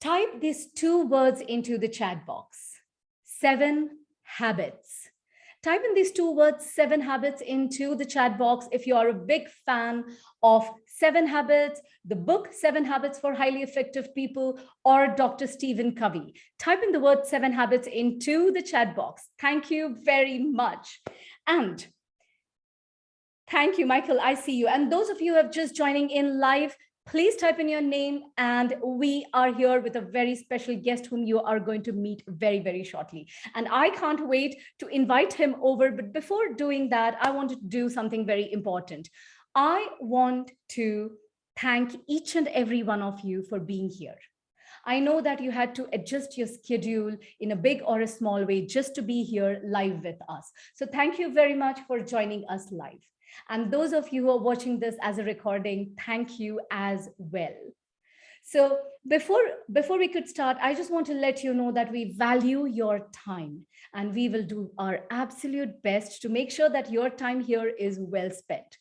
Type these two words into the chat box. 7 habits. Type in these two words, 7 habits, into the chat box if you are a big fan of 7 habits, the book 7 habits for highly effective people, or Dr. Stephen Covey. Type in the word 7 habits into the chat box. Thank you very much. And thank you, Michael. I see you. And those of you who have just joining in live, please type in your name, and we are here with a very special guest whom you are going to meet very, very shortly. And I can't wait to invite him over. But before doing that, I want to do something very important. I want to thank each and every one of you for being here. I know that you had to adjust your schedule in a big or a small way just to be here live with us. So thank you very much for joining us live. And those of you who are watching this as a recording, thank you as well. So before we could start, I just want to let you know that we value your time, and we will do our absolute best to make sure that your time here is well spent.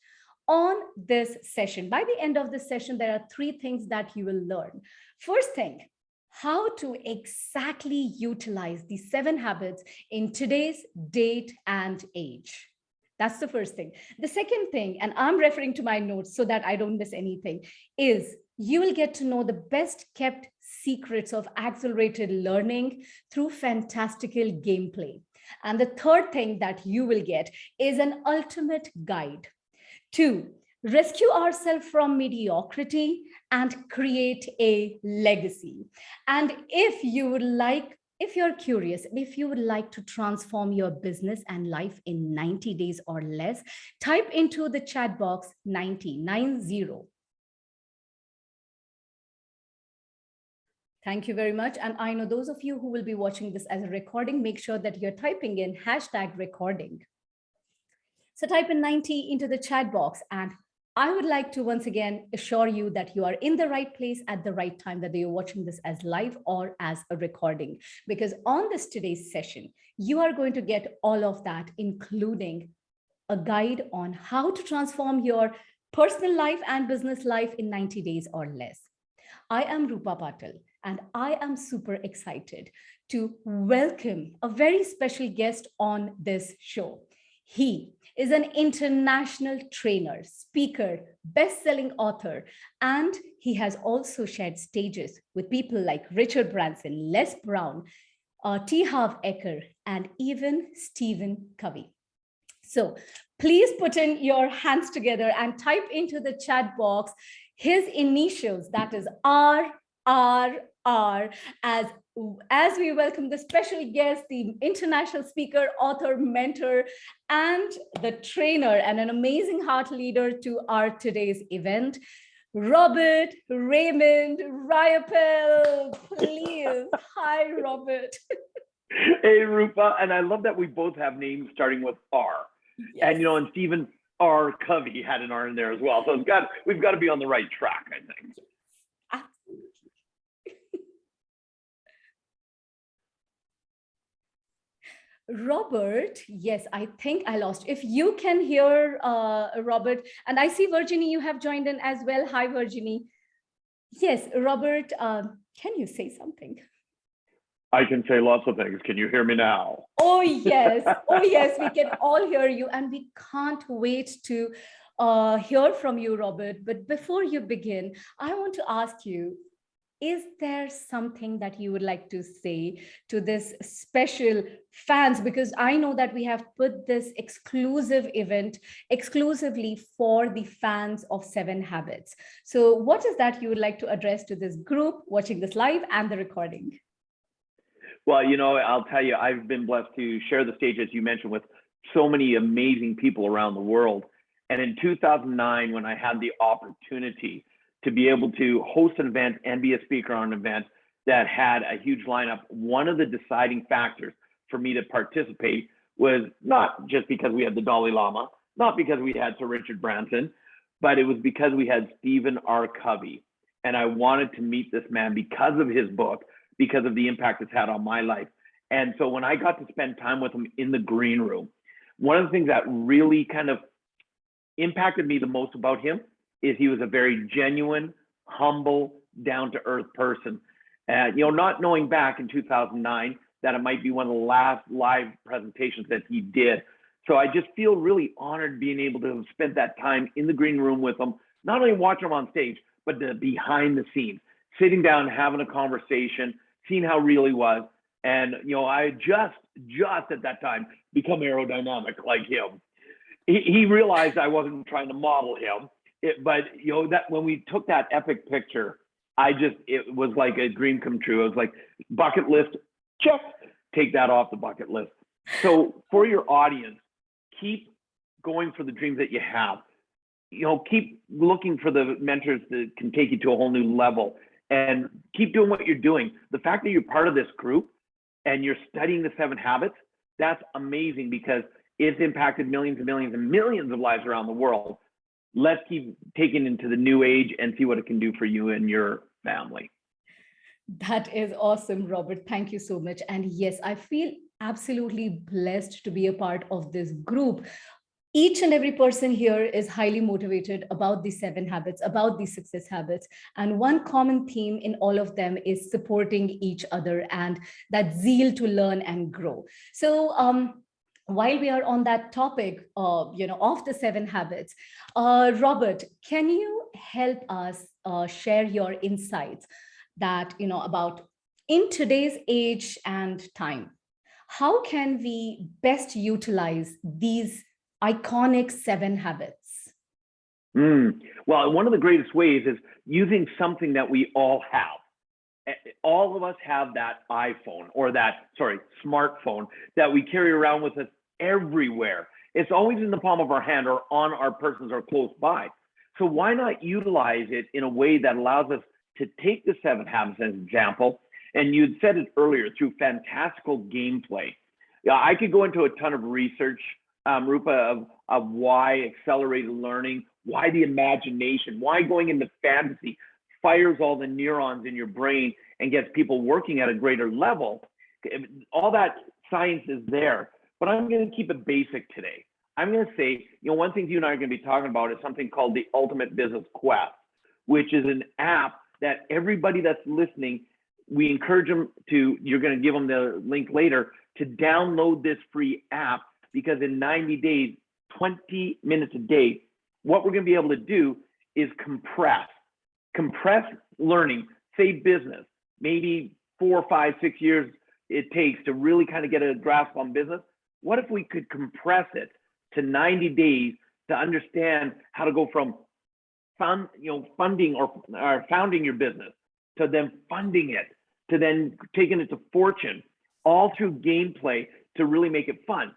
On this session, by the end of this session, there are 3 things that you will learn. First thing, how to exactly utilize the 7 habits in today's date and age. That's the first thing. The second thing, and I'm referring to my notes so that I don't miss anything, is you will get to know the best kept secrets of accelerated learning through fantastical gameplay. And the third thing that you will get is an ultimate guide to rescue ourselves from mediocrity and create a legacy. And if you're curious, if you would like to transform your business and life in 90 days or less, type into the chat box 90. Thank you very much. And I know those of you who will be watching this as a recording, make sure that you're typing in #recording. So type in 90 into the chat box, and I would like to once again assure you that you are in the right place at the right time, whether you're watching this as live or as a recording, because on today's session, you are going to get all of that, including a guide on how to transform your personal life and business life in 90 days or less. I am Rupa Patil, and I am super excited to welcome a very special guest on this show. He is an international trainer, speaker, best-selling author, and he has also shared stages with people like Richard Branson, Les Brown, T. Harv Eker, and even Stephen Covey. So please put in your hands together and type into the chat box his initials, that is RRR, as we welcome the special guest, the international speaker, author, mentor, and the trainer, and an amazing heart leader to our today's event, Robert Raymond Riopel. Please. Hi, Robert. Hey, Rupa. And I love that we both have names starting with R. Yes. And, and Stephen R. Covey had an R in there as well. So we've got to be on the right track, I think. Robert, yes, I think I lost. If you can hear Robert, and I see Virginie, you have joined in as well. Hi, Virginie. Yes, Robert, can you say something? I can say lots of things. Can you hear me now? Oh, yes. Oh, yes, we can all hear you. And we can't wait to hear from you, Robert. But before you begin, I want to ask you, is there something that you would like to say to this special fans? Because I know that we have put this exclusive event exclusively for the fans of 7 Habits. So what is that you would like to address to this group watching this live and the recording? Well, I'll tell you, I've been blessed to share the stage, as you mentioned, with so many amazing people around the world. And in 2009, when I had the opportunity to be able to host an event and be a speaker on an event that had a huge lineup, one of the deciding factors for me to participate was not just because we had the Dalai Lama, not because we had Sir Richard Branson, but it was because we had Stephen R. Covey. And I wanted to meet this man because of his book, because of the impact it's had on my life. And so when I got to spend time with him in the green room, one of the things that really kind of impacted me the most about him is he was a very genuine, humble, down-to-earth person. Not knowing back in 2009 that it might be one of the last live presentations that he did. So I just feel really honored being able to have spent that time in the green room with him, not only watch him on stage, but the behind the scenes, sitting down, having a conversation, seeing how real he was. And, I just at that time become aerodynamic like him. He realized I wasn't trying to model him, but that when we took that epic picture, it was like a dream come true. It was like bucket list, check, take that off the bucket list. So for your audience, keep going for the dreams that you have. Keep looking for the mentors that can take you to a whole new level, and keep doing what you're doing. The fact that you're part of this group and you're studying the 7 habits, that's amazing, because it's impacted millions and millions and millions of lives around the world. Let's keep taking it into the new age and see what it can do for you and your family. That is awesome, Robert. Thank you so much. And yes, I feel absolutely blessed to be a part of this group. Each and every person here is highly motivated about these 7 habits, about these success habits. And one common theme in all of them is supporting each other and that zeal to learn and grow. So while we are on that topic, of the 7 habits, Robert, can you help us share your insights that, about in today's age and time, how can we best utilize these iconic 7 habits? Well, one of the greatest ways is using something that we all have. All of us have that iPhone or smartphone that we carry around with us everywhere. It's always in the palm of our hand or on our persons or close by. So why not utilize it in a way that allows us to take the 7 habits as an example? And you'd said it earlier, through fantastical gameplay. I could go into a ton of research, Rupa, of why accelerated learning, why the imagination, why going into fantasy fires all the neurons in your brain and gets people working at a greater level. All that science is there, but I'm going to keep it basic today. I'm going to say, one thing you and I are going to be talking about is something called the Ultimate Business Quest, which is an app that everybody that's listening, we encourage them to, you're going to give them the link later, to download this free app, because in 90 days, 20 minutes a day, what we're going to be able to do is compress learning, save business, maybe 4, 5, 6 years it takes to really kind of get a grasp on business. What if we could compress it to 90 days to understand how to go from funding or founding your business, to then funding it, to then taking it to fortune, all through gameplay to really make it fun.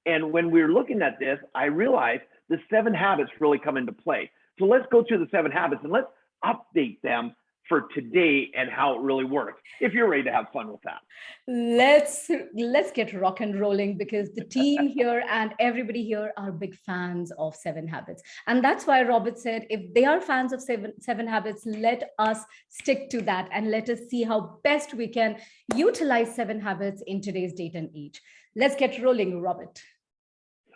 And when we were looking at this, I realized the 7 habits really come into play. So let's go through the 7 habits and let's update them for today and how it really works, if you're ready to have fun with that. Let's get rock and rolling, because the team here and everybody here are big fans of 7 habits. And that's why Robert said, if they are fans of seven habits, let us stick to that and let us see how best we can utilize 7 habits in today's date and age. Let's get rolling, Robert.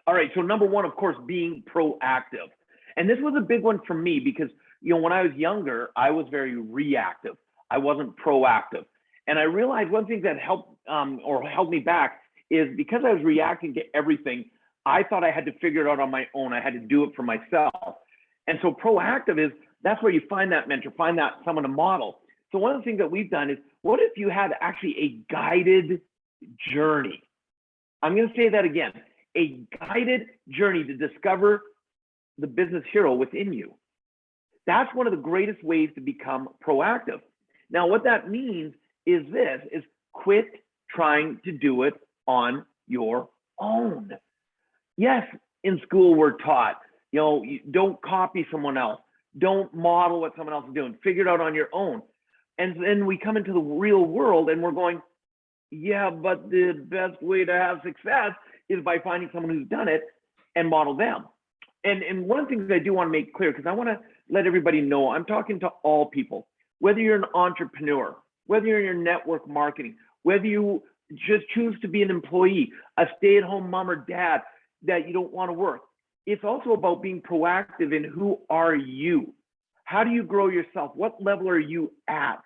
All right, so number 1, of course, being proactive. And this was a big one for me because, when I was younger, I was very reactive. I wasn't proactive. And I realized one thing that helped held me back is because I was reacting to everything, I thought I had to figure it out on my own. I had to do it for myself. And so proactive that's where you find that mentor, find that someone to model. So one of the things that we've done is, what if you had actually a guided journey? I'm going to say that again, a guided journey to discover the business hero within you. That's one of the greatest ways to become proactive. Now, what that means is quit trying to do it on your own. Yes, in school we're taught, you don't copy someone else. Don't model what someone else is doing. Figure it out on your own. And then we come into the real world and we're going, yeah, but the best way to have success is by finding someone who's done it and model them. And one of the things I do want to make clear, because I want to let everybody know, I'm talking to all people, whether you're an entrepreneur, whether you're in your network marketing, whether you just choose to be an employee, a stay-at-home mom or dad that you don't want to work. It's also about being proactive in who are you? How do you grow yourself? What level are you at?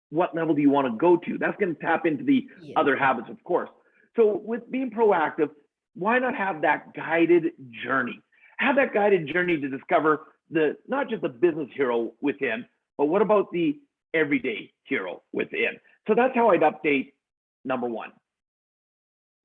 what level do you want to go to? That's going to tap into the other habits, of course. So with being proactive, why not have that guided journey? Have that guided journey to discover not just the business hero within, but what about the everyday hero within? So that's how I'd update number one.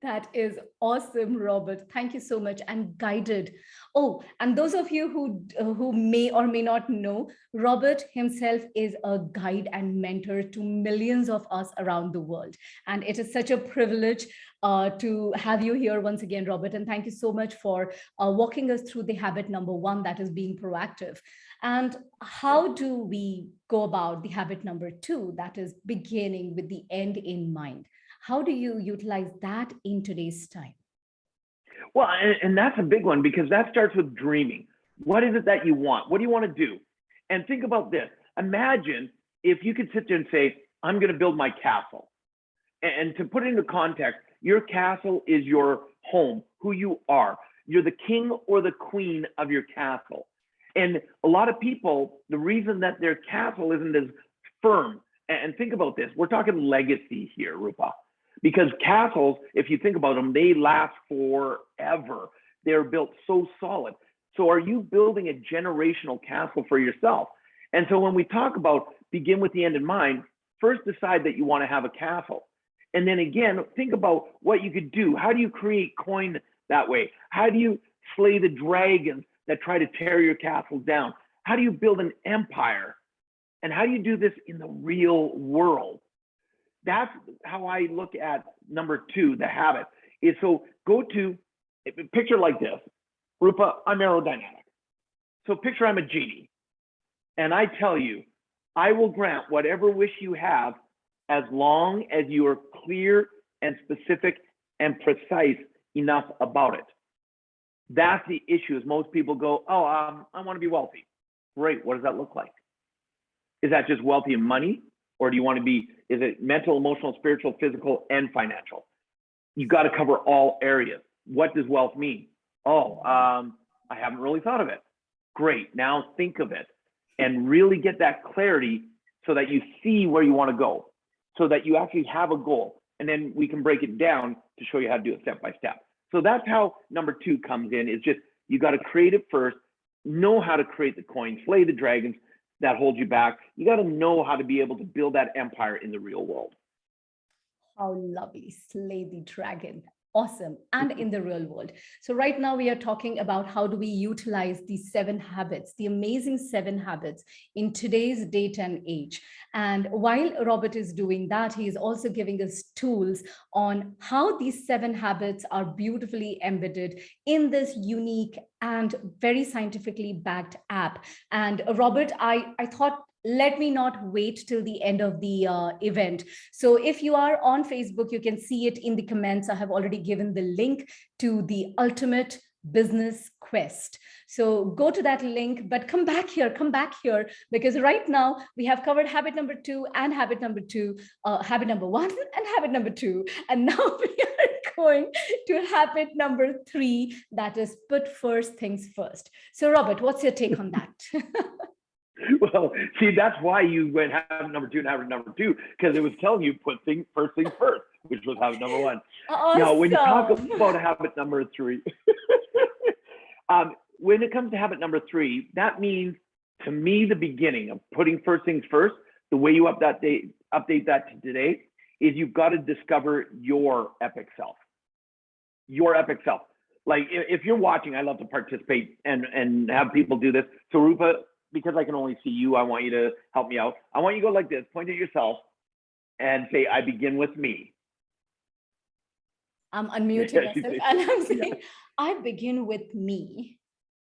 That is awesome, Robert. Thank you so much. And guided. Oh, and those of you who may or may not know, Robert himself is a guide and mentor to millions of us around the world. And it is such a privilege to have you here once again, Robert. And thank you so much for walking us through the habit number one, that is being proactive. And how do we go about the habit number two, that is beginning with the end in mind? How do you utilize that in today's time? Well, and that's a big one, because that starts with dreaming. What is it that you want? What do you want to do? And think about this. Imagine if you could sit there and say, I'm going to build my castle. And to put it into context, your castle is your home, who you are. You're the king or the queen of your castle. And a lot of people, the reason that their castle isn't as firm, and think about this, we're talking legacy here, Rupa. Because castles, if you think about them, they last forever. They're built so solid. So are you building a generational castle for yourself? And so when we talk about begin with the end in mind, first decide that you want to have a castle. And then again, think about what you could do. How do you create coin that way? How do you slay the dragons that try to tear your castle down? How do you build an empire? And how do you do this in the real world? That's how I look at number two, the habit, is so go to, picture like this. Rupa, I'm aerodynamic. So picture I'm a genie. And I tell you, I will grant whatever wish you have as long as you are clear and specific and precise enough about it. That's the issue, is most people go, oh, I want to be wealthy. Great, what does that look like? Is that just wealthy in money? Or do you want to be, is it mental, emotional, spiritual, physical, and financial? You got to cover all areas. What does wealth mean? Oh, I haven't really thought of it. Great, now think of it and really get that clarity so that you see where you want to go, so that you actually have a goal. And then we can break it down to show you how to do it step by step. So that's how number two comes in, is just, you got to create it first, know how to create the coin, slay the dragons that hold you back. You got to know how to be able to build that empire in the real world. How lovely, slay the dragon. Awesome. And in the real world. So right now we are talking about how do we utilize these 7 habits, the amazing 7 habits in today's date and age. And while Robert is doing that, he is also giving us tools on how these 7 habits are beautifully embedded in this unique and very scientifically backed app. And Robert, I thought, let me not wait till the end of the event. So if you are on Facebook, you can see it in the comments. I have already given the link to the ultimate business quest. So go to that link, but come back here, because right now we have covered habit number 2 and habit number 1 and habit number 2. And now we are going to habit number 3, that is put first things first. So Robert, what's your take on that? Well, see, that's why you went habit number 2 and habit number 2, because it was telling you put first things first, which was habit number 1. Awesome. Now, when you talk about habit number 3, when it comes to habit number 3, that means, to me, the beginning of putting first things first, the way you update that to today, is you've got to discover your epic self. Your epic self. Like, if you're watching, I love to participate and have people do this. So Rupa, because I can only see you, I want you to help me out. I want you to go like this, point at yourself and say, I begin with me. I'm unmuting myself and I'm saying, I begin with me.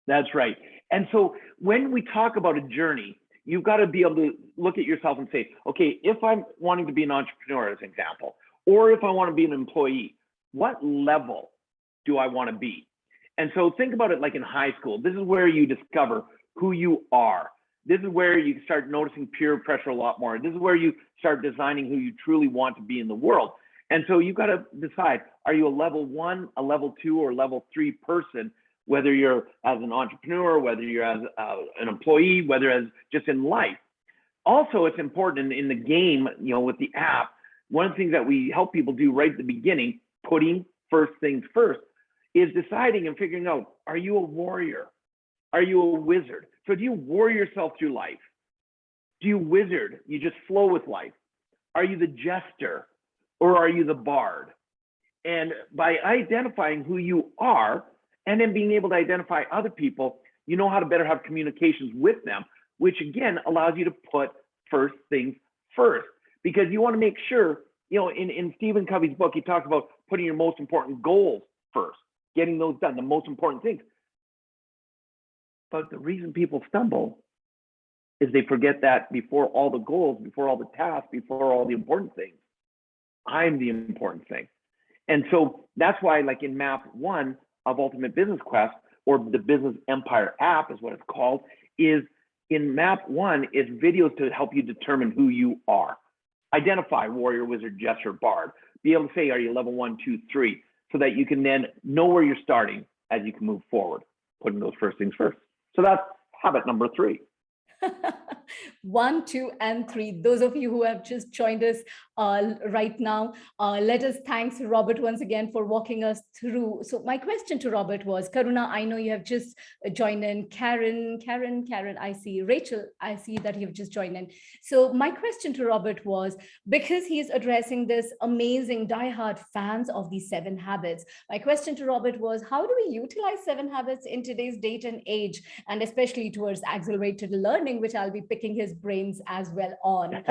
That's right. And so when we talk about a journey, you've got to be able to look at yourself and say, okay, if I'm wanting to be an entrepreneur, as an example, or if I want to be an employee, what level do I want to be? And so think about it like in high school. This is where you discover who you are. This is where you start noticing peer pressure a lot more. This is where you start designing who you truly want to be in the world. And so you've got to decide, are you a level 1, a level 2, or level 3 person, whether you're as an entrepreneur, whether you're as an employee, whether as just in life. Also, it's important in the game, with the app, one of the things that we help people do right at the beginning, putting first things first, is deciding and figuring out, are you a warrior? Are you a wizard? So do you warrior yourself through life? Do you wizard? You just flow with life? Are you the jester or are you the bard? And by identifying who you are and then being able to identify other people, you know how to better have communications with them, which again allows you to put first things first. Because you want to make sure, in Stephen Covey's book, he talks about putting your most important goals first, getting those done, the most important things. But the reason people stumble is they forget that before all the goals, before all the tasks, before all the important things, I'm the important thing. And so that's why, like in map 1 of Ultimate Business Quest, or the Business Empire app is what it's called, is in map 1 is videos to help you determine who you are. Identify warrior, wizard, jester, bard. Be able to say, are you level 1, 2, 3, so that you can then know where you're starting as you can move forward, putting those first things first. So that's habit number 3. 1, 2, and 3. Those of you who have just joined us right now, let us thank Robert once again for walking us through. So my question to Robert was, Karuna, I know you have just joined in. Karen, I see. Rachel, I see that you've just joined in. So my question to Robert was, because he is addressing this amazing diehard fans of these 7 habits, my question to Robert was, how do we utilize 7 habits in today's date and age, and especially towards accelerated learning, which I'll be picking his brains as well on.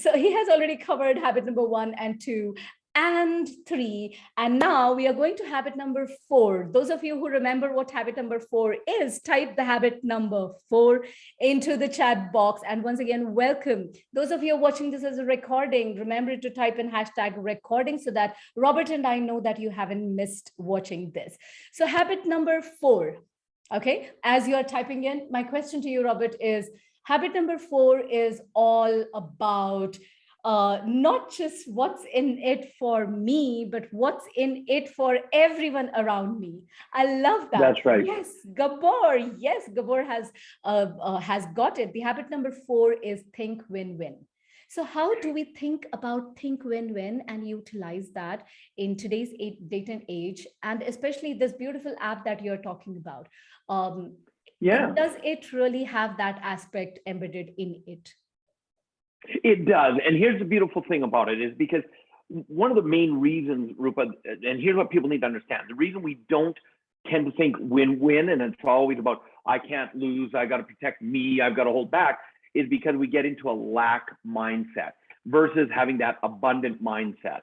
So he has already covered habit number 1 and 2 and 3. And now we are going to habit number 4. Those of you who remember what habit number 4 is, type the habit number 4 into the chat box. And once again, welcome. Those of you watching this as a recording, remember to type in #recording so that Robert and I know that you haven't missed watching this. So habit number 4. Okay, as you're typing in, my question to you, Robert, is habit number 4 is all about not just what's in it for me, but what's in it for everyone around me. I love that. That's right. Yes, Gabor. Yes, Gabor has got it. The habit number 4 is think win-win. So how do we think win-win and utilize that in today's date and age, and especially this beautiful app that you're talking about? Does it really have that aspect embedded in it? It does. And here's the beautiful thing about it, is because one of the main reasons, Rupa, and here's what people need to understand, the reason we don't tend to think win-win, and it's always about, I can't lose, I got to protect me, I've got to hold back, is because we get into a lack mindset versus having that abundant mindset.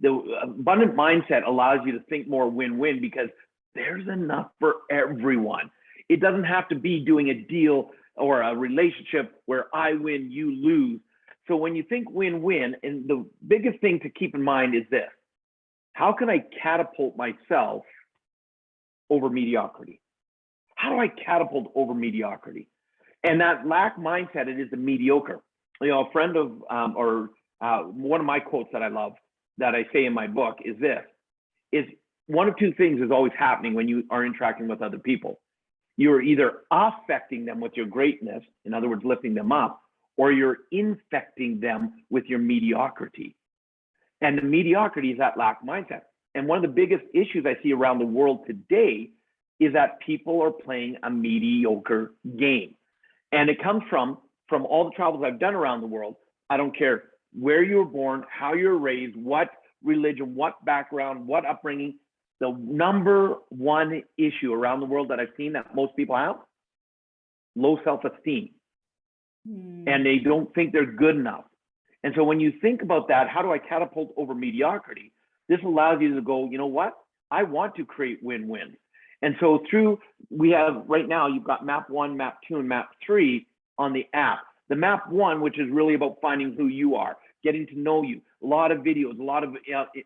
The abundant mindset allows you to think more win-win because there's enough for everyone. It doesn't have to be doing a deal or a relationship where I win, you lose. So when you think win-win, and the biggest thing to keep in mind is this: how can I catapult myself over mediocrity? How do I catapult over mediocrity? And that lack mindset, it is the mediocre. A friend of, one of my quotes that I love, that I say in my book is this, is one of two things is always happening when you are interacting with other people. You're either affecting them with your greatness, in other words, lifting them up, or you're infecting them with your mediocrity. And the mediocrity is that lack mindset. And one of the biggest issues I see around the world today is that people are playing a mediocre game. And it comes from all the travels I've done around the world. I don't care where you were born, how you were raised, what religion, what background, what upbringing. The number one issue around the world that I've seen that most people have, low self-esteem. And they don't think they're good enough. And so when you think about that, how do I catapult over mediocrity? This allows you to go, you know what? I want to create win-win. And so we have right now, you've got map 1, map 2, and map 3 on the app. The map 1, which is really about finding who you are, getting to know you, a lot of videos, a lot of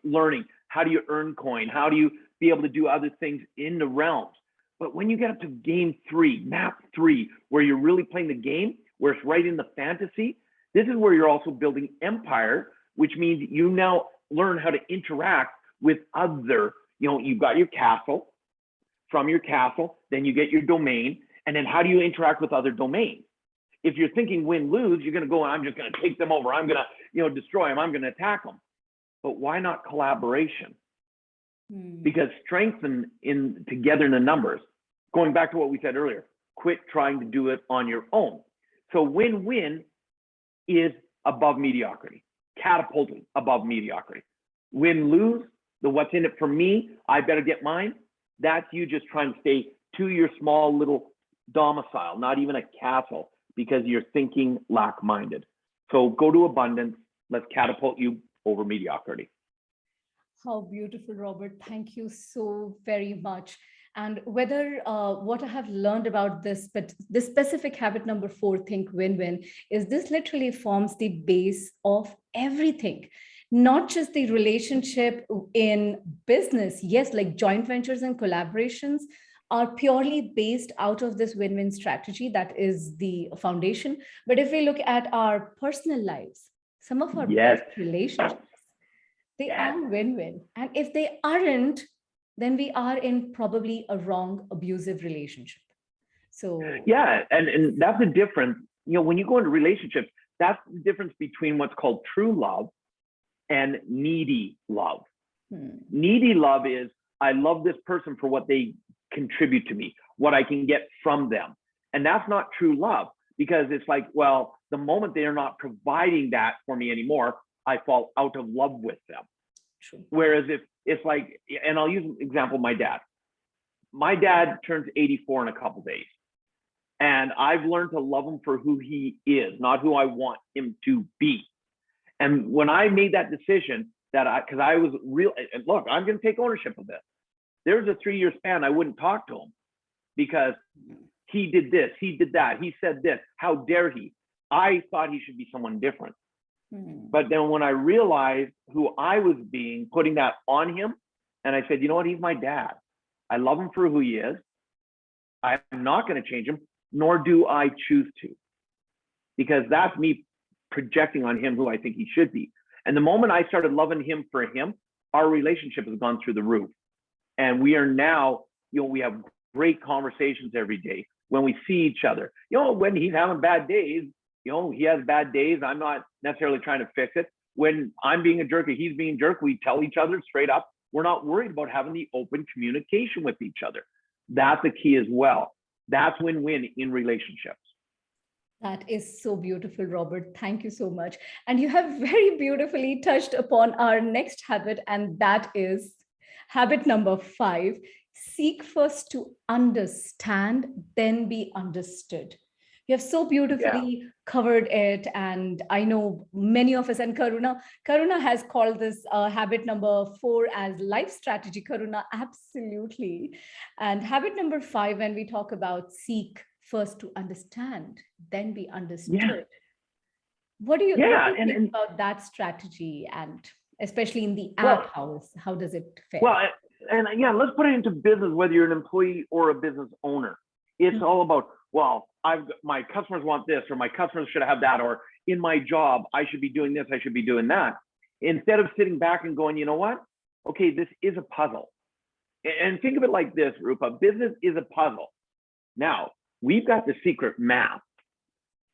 learning. How do you earn coin? How do you be able to do other things in the realms? But when you get up to game 3, map 3, where you're really playing the game, where it's right in the fantasy, this is where you're also building empire, which means you now learn how to interact with other, you've got your castle. From your castle, then you get your domain, and then how do you interact with other domains? If you're thinking win-lose, you're going to go, I'm just going to take them over. I'm going to, destroy them. I'm going to attack them. But why not collaboration? Because strength in together in the numbers, going back to what we said earlier, quit trying to do it on your own. So win-win is above mediocrity, catapulting above mediocrity. Win-lose, the what's in it for me, I better get mine, that's you just trying to stay to your small little domicile, not even a castle, because you're thinking lack-minded. So go to abundance. Let's catapult you over mediocrity. How beautiful, Robert. Thank you so very much. And whether what I have learned about this, but this specific habit number 4, think win-win, is this literally forms the base of everything, not just the relationship in business. Yes, like joint ventures and collaborations are purely based out of this win-win strategy. That is the foundation. But if we look at our personal lives, some of our best relationships, they are win-win. And if they aren't, then we are in probably a wrong, abusive relationship. So and that's the difference. When you go into relationships, that's the difference between what's called true love and needy love. Needy love is, I love this person for what they contribute to me, what I can get from them. And that's not true love, because it's like, well, the moment they are not providing that for me anymore, I fall out of love with them. True. Whereas if it's like, and I'll use an example, my dad. My dad turns 84 in a couple days. And I've learned to love him for who he is, not who I want him to be. And when I made that decision, because I was real, and look, I'm going to take ownership of this. There was a 3-year span I wouldn't talk to him because he did this, he did that, he said this, how dare he? I thought he should be someone different. But then when I realized who I was being, putting that on him, and I said, you know what, he's my dad. I love him for who he is. I'm not going to change him, nor do I choose to, because that's me projecting on him who I think he should be. And the moment I started loving him for him, our relationship has gone through the roof. And we are now, we have great conversations every day when we see each other. When he's having bad days, he has bad days. I'm not necessarily trying to fix it. When I'm being a jerk or he's being a jerk, we tell each other straight up. We're not worried about having the open communication with each other. That's the key as well. That's win-win in relationships. That is so beautiful, Robert. Thank you so much. And you have very beautifully touched upon our next habit, and that is habit number 5. Seek first to understand, then be understood. You have so beautifully covered it. And I know many of us, and Karuna has called this habit number 4 as life strategy. Karuna, absolutely. And habit number 5, when we talk about seek first to understand, then be understood. What do you think about that strategy, and especially in the app, how does it fare? Well, and let's put it into business, whether you're an employee or a business owner. It's all about, my customers want this, or my customers should have that, or in my job, I should be doing this, I should be doing that. Instead of sitting back and going, you know what? Okay, this is a puzzle. And think of it like this, Rupa, business is a puzzle. Now, we've got the secret map.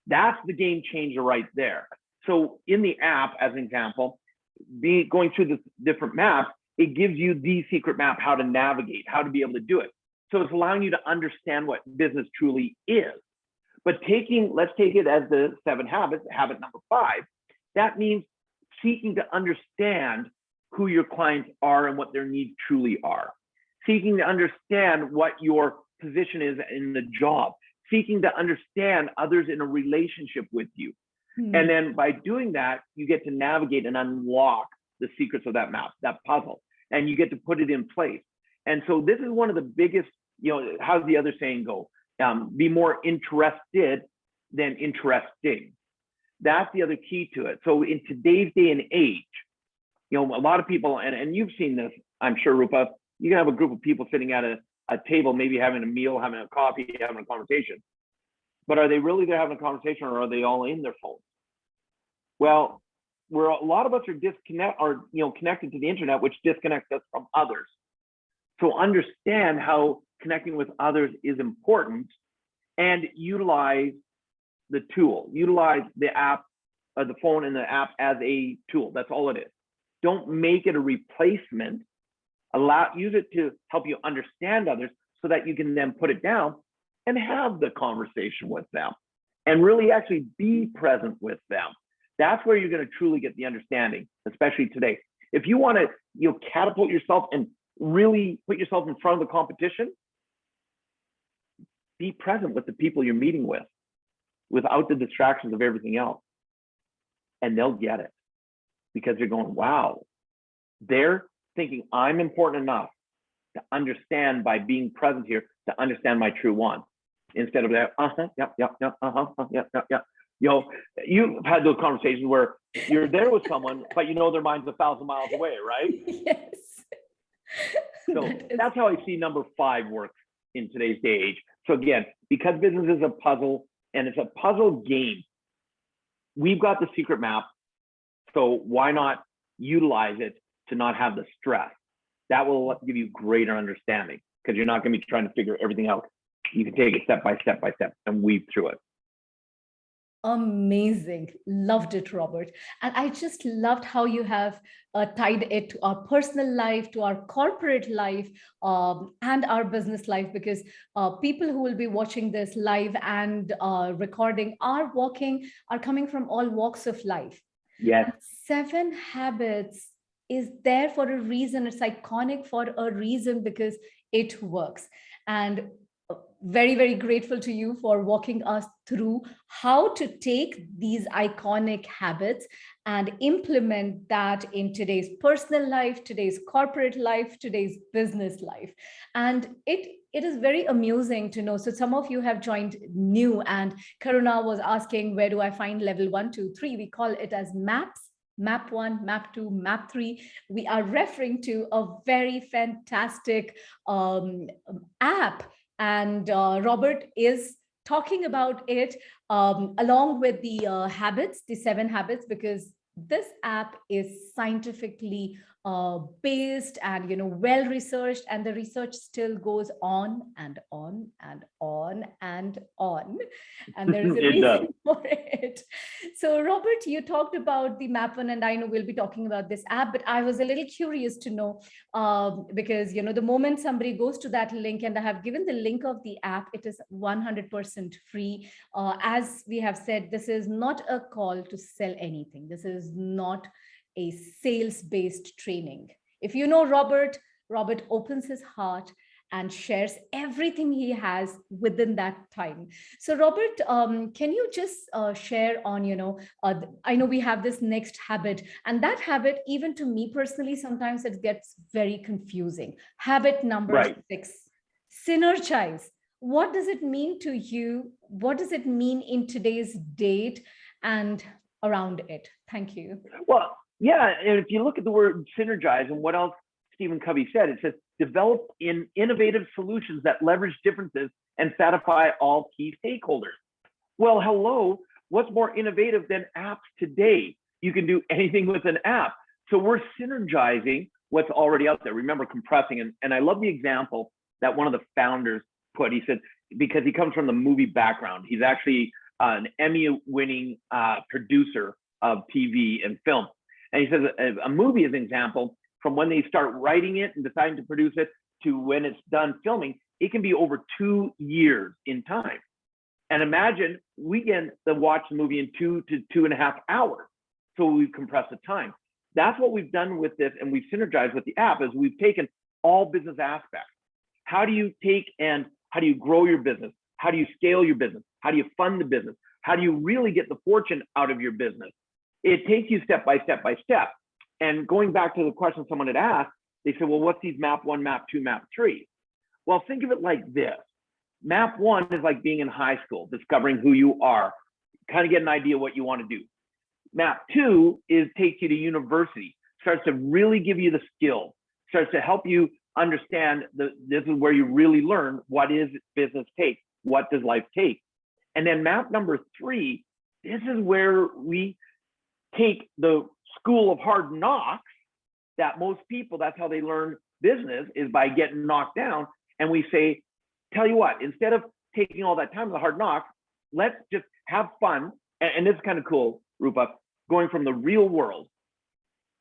That's the game changer right there. So in the app, as an example, going through the different maps, it gives you the secret map, how to navigate, how to be able to do it. So it's allowing you to understand what business truly is. But let's take it as the 7 habits, habit number 5. That means seeking to understand who your clients are and what their needs truly are. Seeking to understand what your position is in the job. Seeking to understand others in a relationship with you. And then by doing that, you get to navigate and unlock the secrets of that map, that puzzle, and you get to put it in place. And so this is one of the biggest, how's the other saying go? Be more interested than interesting. That's the other key to it. So in today's day and age, a lot of people, and you've seen this, I'm sure, Rupa, you can have a group of people sitting at a table, maybe having a meal, having a coffee, having a conversation. But are they really there having a conversation, or are they all in their phones? Well, where a lot of us are connected to the internet, which disconnects us from others. So understand how connecting with others is important, and utilize the tool. Utilize the app, the phone and the app as a tool. That's all it is. Don't make it a replacement. Use it to help you understand others so that you can then put it down and have the conversation with them and really actually be present with them. That's where you're going to truly get the understanding, especially today. If you want to, catapult yourself and really put yourself in front of the competition, be present with the people you're meeting with without the distractions of everything else. And they'll get it because they're going, wow, they're thinking I'm important enough to understand by being present here, to understand my true one. Instead of that, you've had those conversations where you're there with someone, but their mind's 1,000 miles away, right? Yes. So that's how I see number 5 works in today's day age. So again, because business is a puzzle and it's a puzzle game, we've got the secret map. So why not utilize it to not have the stress? That will give you greater understanding because you're not going to be trying to figure everything out. You can take it step by step by step and weave through it. Amazing. Loved it, Robert. And I just loved how you have tied it to our personal life, to our corporate life, and our business life, because people who will be watching this live and recording are coming from all walks of life. Yes. 7 Habits is there for a reason. It's iconic for a reason because it works. And very, very grateful to you for walking us through how to take these iconic habits and implement that in today's personal life, today's corporate life, today's business life. And it is very amusing to know. So some of you have joined new, and Karuna was asking, where do I find level 1, 2, 3? We call it as maps. Map 1, Map 2, Map 3. We are referring to a very fantastic app. And Robert is talking about it along with the habits, the 7 habits, because this app is scientifically based and well researched, and the research still goes on and on and on and on, and there is a reason for it. So Robert, you talked about the map 1, and I know we'll be talking about this app, but I was a little curious to know because the moment somebody goes to that link, and I have given the link of the app, it is 100% free. As we have said, this is not a call to sell anything. This is not a sales-based training. If you know Robert opens his heart and shares everything he has within that time. So Robert, can you just share on, I know we have this next habit, and that habit, even to me personally, sometimes it gets very confusing. Habit number 6, synergize. What does it mean to you? What does it mean in today's date and around it? Thank you. Well, yeah, and if you look at the word synergize and what else Stephen Covey said, it says develop in innovative solutions that leverage differences and satisfy all key stakeholders. Well, hello, what's more innovative than apps today? You can do anything with an app. So we're synergizing what's already out there. Remember, compressing, and I love the example that one of the founders put. He said, because he comes from the movie background, he's actually an Emmy-winning producer of TV and film. And he says a movie is an example, from when they start writing it and deciding to produce it to when it's done filming, it can be over 2 years in time. And imagine we get to watch the movie in 2 to 2.5 hours. So we've compressed the time. That's what we've done with this, and we've synergized with the app, is we've taken all business aspects. How do you grow your business? How do you scale your business? How do you fund the business? How do you really get the fortune out of your business? It takes you step by step by step. And going back to the question someone had asked, they said, well, what's these map 1, map 2, map 3? Well, think of it like this. Map 1 is like being in high school, discovering who you are, kind of get an idea what you want to do. Map 2 takes you to university, starts to really give you the skills, starts to help you understand this is where you really learn what is business take, what does life take. And then map number 3, this is where we take the school of hard knocks that most people, that's how they learn business, is by getting knocked down. And we say, tell you what, instead of taking all that time in the hard knocks, let's just have fun. And this is kind of cool, Rupa, going from the real world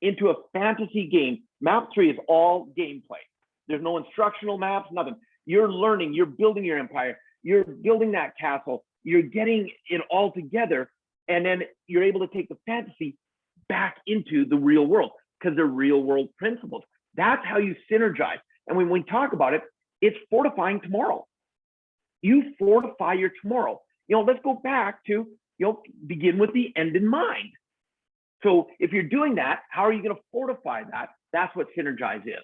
into a fantasy game. Map 3 is all gameplay. There's no instructional maps, nothing. You're learning, you're building your empire, you're building that castle, you're getting it all together, and then you're able to take the fantasy back into the real world because they're real world principles. That's how you synergize. And when we talk about it, it's fortifying tomorrow. You fortify your tomorrow. Let's go back to, begin with the end in mind. So if you're doing that, how are you going to fortify that? That's what synergize is.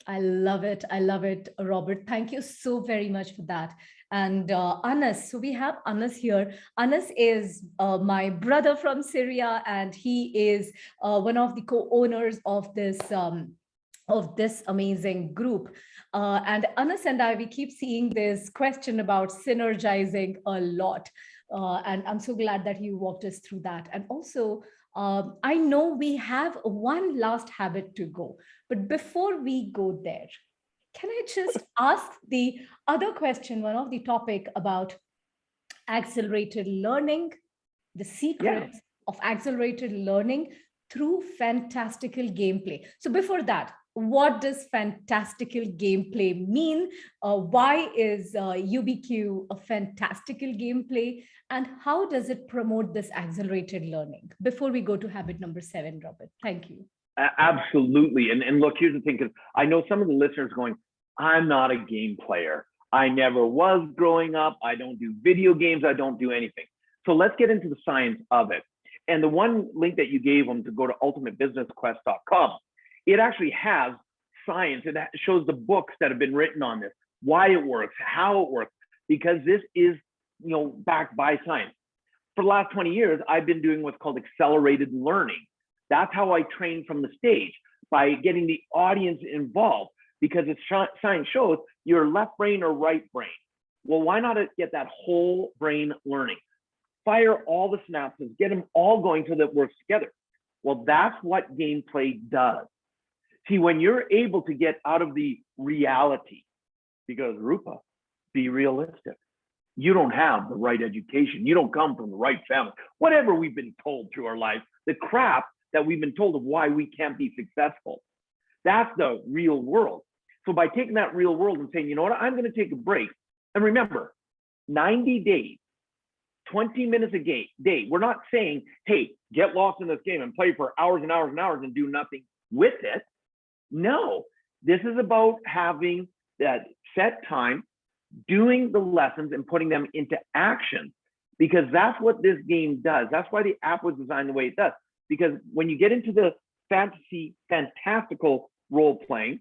I love it. I love it, Robert. Thank you so very much for that. And Anas, so we have Anas here. Anas is my brother from Syria, and he is one of the co-owners of this amazing group. And Anas and I, we keep seeing this question about synergizing a lot. And I'm so glad that you walked us through that. And also, I know we have one last habit to go, but before we go there, can I just ask the other question, one of the topic about accelerated learning, the secrets of accelerated learning through fantastical gameplay. So before that, what does fantastical gameplay mean? Why is UBQ a fantastical gameplay? And how does it promote this accelerated learning? Before we go to habit number 7, Robert, thank you. Absolutely. And look, here's the thing, because I know some of the listeners going, I'm not a game player. I never was growing up. I don't do video games. I don't do anything. So let's get into the science of it. And the one link that you gave them to go to ultimatebusinessquest.com, it actually has science. It shows the books that have been written on this, why it works, how it works, because this is, backed by science. For the last 20 years, I've been doing what's called accelerated learning. That's how I train from the stage, by getting the audience involved, because science shows your left brain or right brain. Well, why not get that whole brain learning? Fire all the synapses, get them all going so that it works together. Well, that's what gameplay does. See, when you're able to get out of the reality, because Rupa, be realistic. You don't have the right education. You don't come from the right family. Whatever we've been told through our life, the crap that we've been told of why we can't be successful. That's the real world. So by taking that real world and saying, you know what, I'm going to take a break. And remember, 90 days, 20 minutes a day. We're not saying, hey, get lost in this game and play for hours and hours and hours and do nothing with it. No, this is about having that set time, doing the lessons and putting them into action, because that's what this game does. That's why the app was designed the way it does. Because when you get into the fantastical role playing,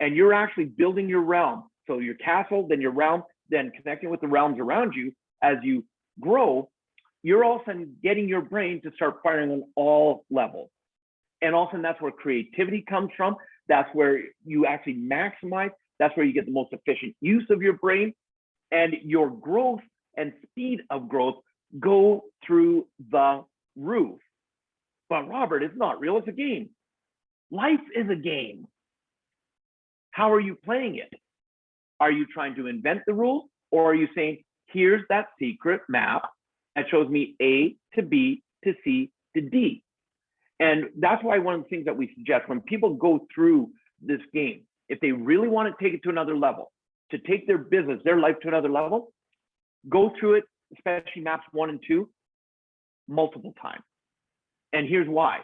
and you're actually building your realm, so your castle, then your realm, then connecting with the realms around you as you grow, you're all of a sudden getting your brain to start firing on all levels. And all of a sudden, that's where creativity comes from. That's where you actually maximize. That's where you get the most efficient use of your brain, and your growth and speed of growth go through the roof. But Robert, it's not real, it's a game. Life is a game. How are you playing it? Are you trying to invent the rules, or are you saying, here's that secret map that shows me A to B to C to D? And that's why one of the things that we suggest when people go through this game, if they really want to take it to another level, to take their business, their life to another level, go through it, especially maps 1 and 2, multiple times. And here's why.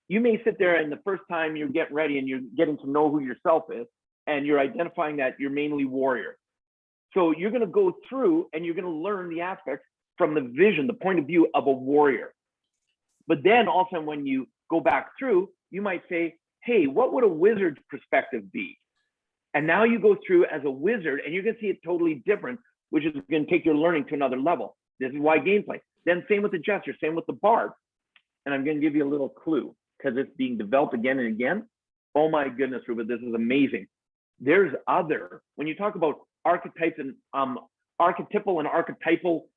You may sit there and the first time you're getting ready and you're getting to know who yourself is, and you're identifying that you're mainly warrior. So you're going to go through and you're going to learn the aspects from the vision, the point of view of a warrior. But then also when you go back through, you might say, hey, what would a wizard's perspective be? And now you go through as a wizard and you're going to see it totally different, which is going to take your learning to another level. This is why gameplay. Then same with the jester, same with the bard. And I'm going to give you a little clue because it's being developed again and again. Oh my goodness, Rupa, this is amazing. There's other, when you talk about archetypes and archetypal and archetypal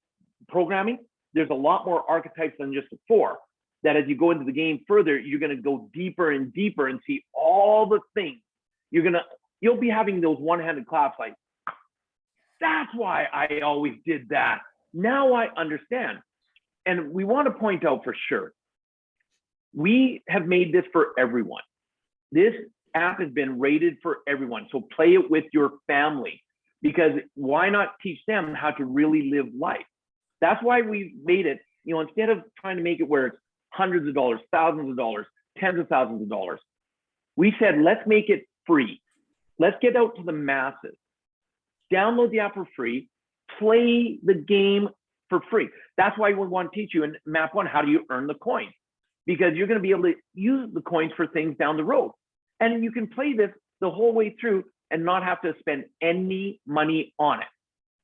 programming, there's a lot more archetypes than just the 4. That as you go into the game further, you're going to go deeper and deeper and see all the things. You'll be having those one-handed claps like, that's why I always did that. Now I understand. And we want to point out for sure, we have made this for everyone. This app has been rated for everyone. So play it with your family, because why not teach them how to really live life? That's why we made it, instead of trying to make it where it's hundreds of dollars, thousands of dollars, tens of thousands of dollars, we said, let's make it free. Let's get out to the masses. Download the app for free, play the game for free. That's why we want to teach you in Map 1, how do you earn the coins? Because you're going to be able to use the coins for things down the road. And you can play this the whole way through and not have to spend any money on it.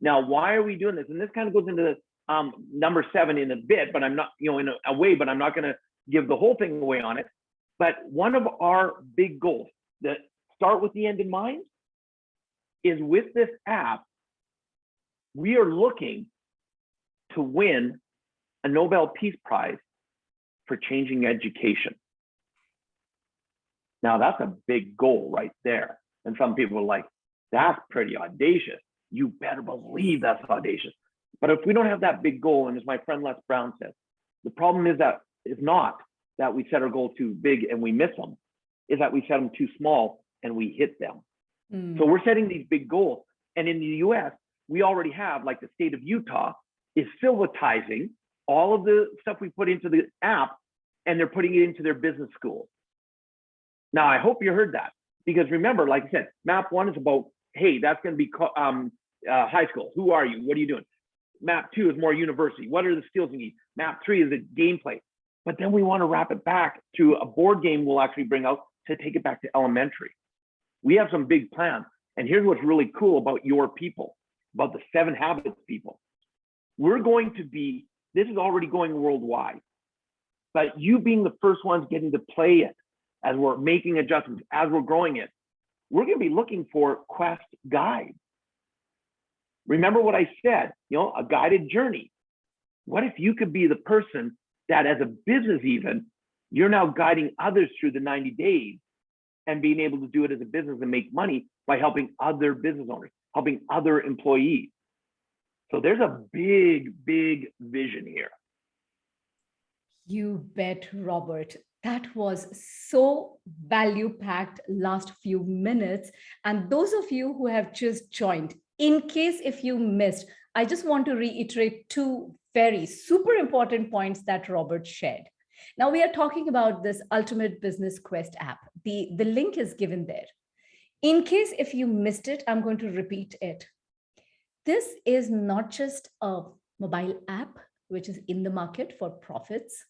Now, why are we doing this? And this kind of goes into the number 7 in a bit, but I'm not, in a way, but I'm not going to give the whole thing away on it. But one of our big goals that start with the end in mind is, with this app, we are looking to win a Nobel Peace Prize for changing education. Now, that's a big goal right there. And some people are like, that's pretty audacious. You better believe that's audacious. But if we don't have that big goal, and as my friend Les Brown says, the problem is that it's not that we set our goals too big and we miss them, is that we set them too small and we hit them. So we're setting these big goals. And in the US, we already have, like the state of Utah is silvatizing all of the stuff we put into the app, and they're putting it into their business schools. Now, I hope you heard that, because remember, like I said, Map 1 is about, hey, that's going to be high school. Who are you? What are you doing? Map 2 is more university. What are the skills you need? Map 3 is the gameplay. But then we want to wrap it back to a board game we'll actually bring out to take it back to elementary. We have some big plans. And here's what's really cool about your people, about the 7 Habits people. We're going to be, this is already going worldwide, but you being the first ones getting to play it as we're making adjustments, as we're growing it, we're going to be looking for quest guides. Remember what I said, a guided journey. What if you could be the person that, as a business even, you're now guiding others through the 90 days and being able to do it as a business and make money by helping other business owners, helping other employees. So there's a big, big vision here. You bet, Robert. That was so value-packed last few minutes. And those of you who have just joined, in case if you missed, I just want to reiterate 2 very super important points that Robert shared. Now, we are talking about this Ultimate Business Quest app. The link is given there. In case if you missed it, I'm going to repeat it. This is not just a mobile app, which is in the market for profits.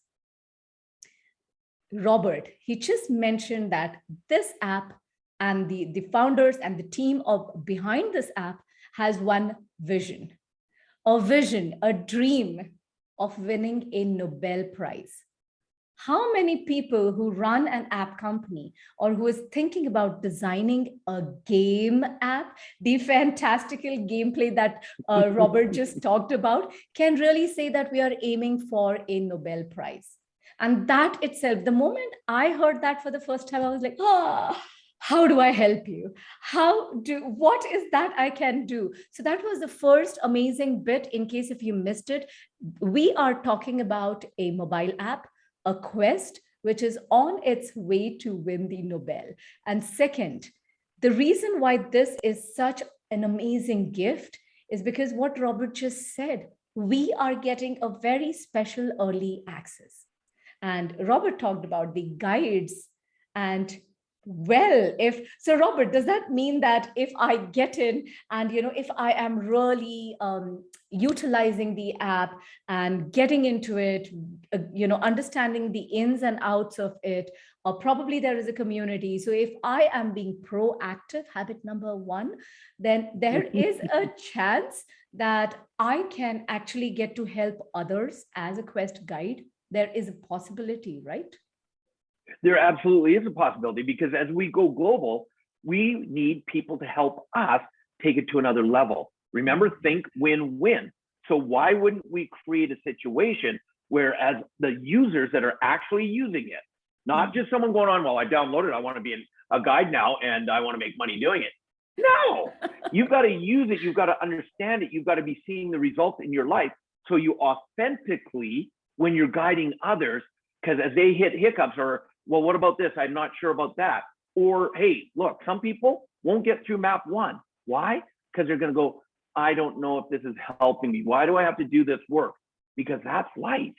Robert, he just mentioned that this app and the founders and the team behind this app has one vision, a dream of winning a Nobel Prize. How many people who run an app company or who is thinking about designing a game app, the fantastical gameplay that Robert just talked about, can really say that we are aiming for a Nobel Prize? And that itself, the moment I heard that for the first time, I was like, how do I help you? What is that I can do? So that was the first amazing bit. In case if you missed it, we are talking about a mobile app, a quest, which is on its way to win the Nobel. And second, the reason why this is such an amazing gift is because what Robert just said, we are getting a very special early access. And Robert talked about the guides. And well, so Robert, does that mean that if I get in and, if I am really utilizing the app and getting into it, understanding the ins and outs of it, or probably there is a community. So if I am being proactive, habit number 1, then there is a chance that I can actually get to help others as a quest guide. There is a possibility, right? There absolutely is a possibility, because as we go global, we need people to help us take it to another level. Remember, think win-win. So why wouldn't we create a situation where, as the users that are actually using it, not just someone going on, well, I downloaded it, I want to be a guide now and I want to make money doing it. No, you've got to use it. You've got to understand it. You've got to be seeing the results in your life So you authentically, when you're guiding others, because as they hit hiccups or, well, what about this? I'm not sure about that. Or, hey, look, some people won't get through map 1. Why? Because they're going to go, I don't know if this is helping me. Why do I have to do this work? Because that's life.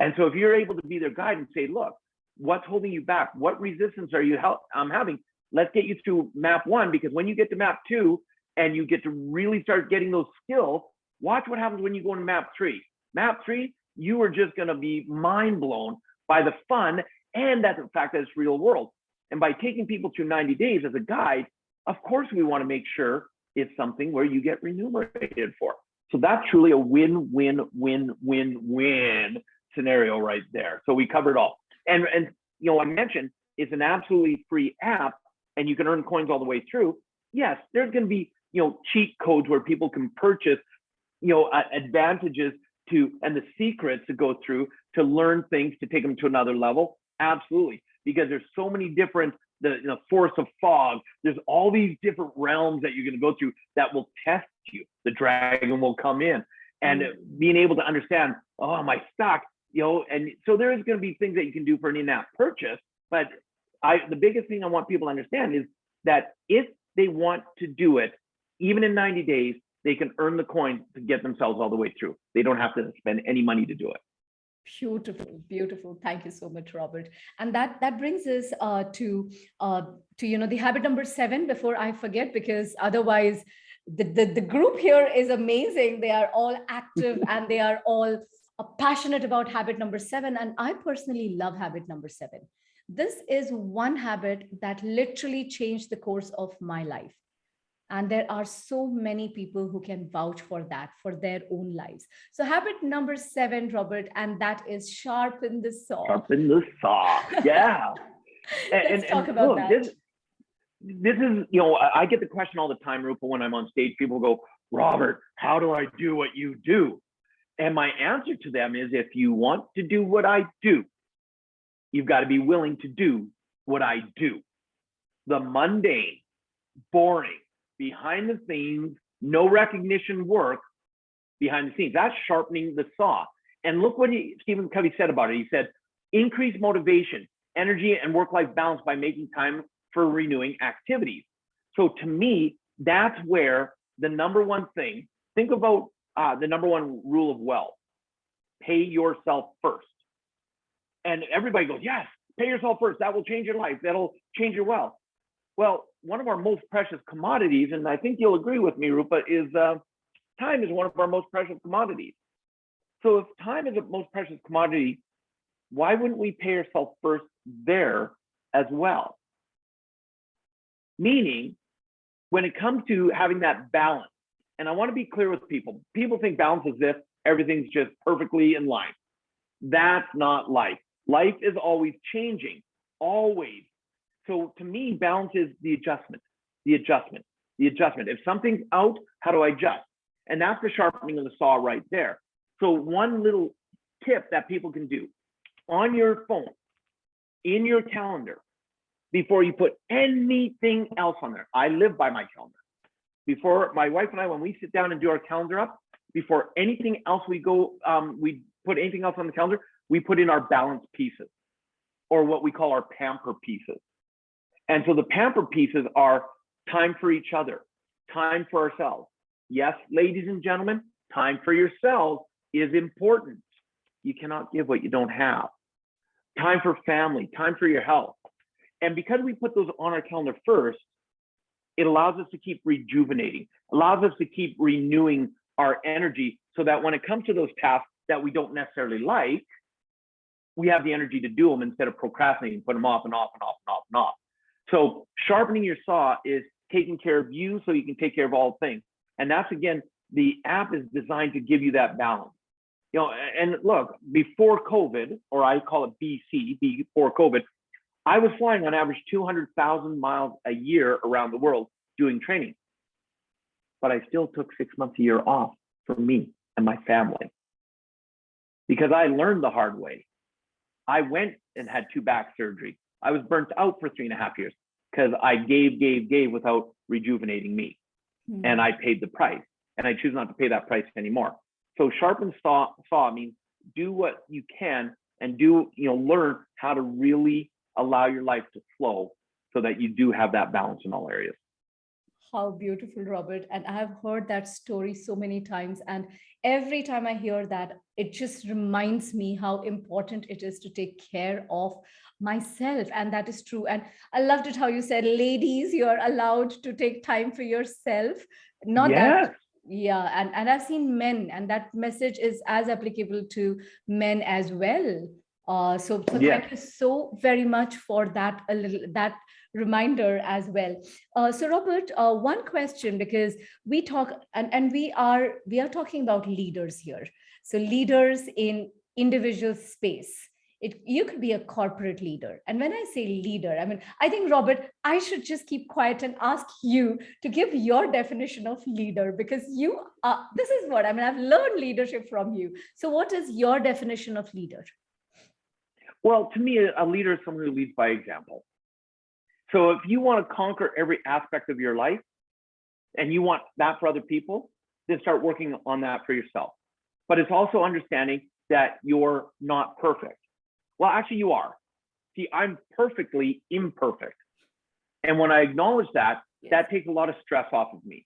And so if you're able to be their guide and say, look, what's holding you back? What resistance are you having? Let's get you through map 1, because when you get to map 2 and you get to really start getting those skills, watch what happens when you go into map 3. Map 3, you are just going to be mind blown by the fun and that the fact that it's real world. And by taking people through 90 days as a guide, of course, we want to make sure it's something where you get remunerated for. So that's truly a win-win-win-win-win scenario right there. So we covered all. And you know, I mentioned it's an absolutely free app and you can earn coins all the way through. Yes, there's going to be, you know, cheat codes where people can purchase, you know, advantages to, and the secrets to go through to learn things to take them to another level. Absolutely. Because there's so many different, the force of fog, there's all these different realms that you're going to go through that will test you. The dragon will come in, and being able to understand, oh, am I stuck? You know, and so there is going to be things that you can do for an in-app purchase. But the biggest thing I want people to understand is that if they want to do it, even in 90 days, they can earn the coins to get themselves all the way through. They don't have to spend any money to do it. Beautiful, beautiful. Thank you so much, Robert. And that brings us to you know, the habit number 7. Before I forget, because otherwise the group here is amazing. They are all active and they are all passionate about habit number 7. And I personally love habit number 7. This is one habit that literally changed the course of my life. And there are so many people who can vouch for that for their own lives. So habit number 7, Robert, and that is sharpen the saw. Sharpen the saw. Yeah. Let's talk about look, that. This is, you know, I get the question all the time, Rupa, when I'm on stage. People go, Robert, how do I do what you do? And my answer to them is, if you want to do what I do, you've got to be willing to do what I do. The mundane, boring, behind the scenes, no recognition work behind the scenes. That's sharpening the saw. And look what Stephen Covey said about it. He said, increase motivation, energy, and work-life balance by making time for renewing activities. So to me, that's where the number one thing, think about the number one rule of wealth: pay yourself first. And everybody goes, yes, pay yourself first. That will change your life. That'll change your wealth. Well, one of our most precious commodities, and I think you'll agree with me, Rupa, is time is one of our most precious commodities. So if time is the most precious commodity, why wouldn't we pay ourselves first there as well? Meaning, when it comes to having that balance, and I want to be clear with people, people think balance is if everything's just perfectly in line. That's not life. Life is always changing, always. So to me, balance is the adjustment, the adjustment, the adjustment. If something's out, how do I adjust? And that's the sharpening of the saw right there. So one little tip that people can do on your phone, in your calendar, before you put anything else on there. I live by my calendar. Before my wife and I, when we sit down and do our calendar up, before anything else we put anything else on the calendar, we put in our balance pieces, or what we call our pamper pieces. And so the pamper pieces are time for each other, time for ourselves. Yes, ladies and gentlemen, time for yourselves is important. You cannot give what you don't have. Time for family, time for your health. And because we put those on our calendar first, it allows us to keep rejuvenating, allows us to keep renewing our energy, so that when it comes to those tasks that we don't necessarily like, we have the energy to do them instead of procrastinating, put them off and off and off and off and off. So sharpening your saw is taking care of you so you can take care of all things. And that's, again, the app is designed to give you that balance. You know, and look, before COVID, or I call it BC, before COVID, I was flying on average 200,000 miles a year around the world doing training. But I still took 6 months a year off for me and my family, because I learned the hard way. I went and had 2 back surgery. I was burnt out for 3.5 years because I gave without rejuvenating me. And I paid the price, and I choose not to pay that price anymore. So sharpen saw means do what you can and do, learn how to really allow your life to flow so that you do have that balance in all areas. How beautiful, Robert. And I have heard that story so many times. And every time I hear that, it just reminds me how important it is to take care of myself. And that is true. And I loved it how you said, ladies, you're allowed to take time for yourself. Not that, Yes. yeah. And I've seen men, and that message is as applicable to men as well. So Yes. thank you so very much for that reminder as well. So Robert, one question, because we talk and we are talking about leaders here. So leaders in individual space. You could be a corporate leader. And when I say leader, I mean, I think, Robert, I should just keep quiet and ask you to give your definition of leader, because this is what, I mean, I've learned leadership from you. So what is your definition of leader? Well, to me, a leader is someone who leads by example. So if you want to conquer every aspect of your life and you want that for other people, then start working on that for yourself. But it's also understanding that you're not perfect. Well, actually you are. See, I'm perfectly imperfect. And when I acknowledge that, that takes a lot of stress off of me.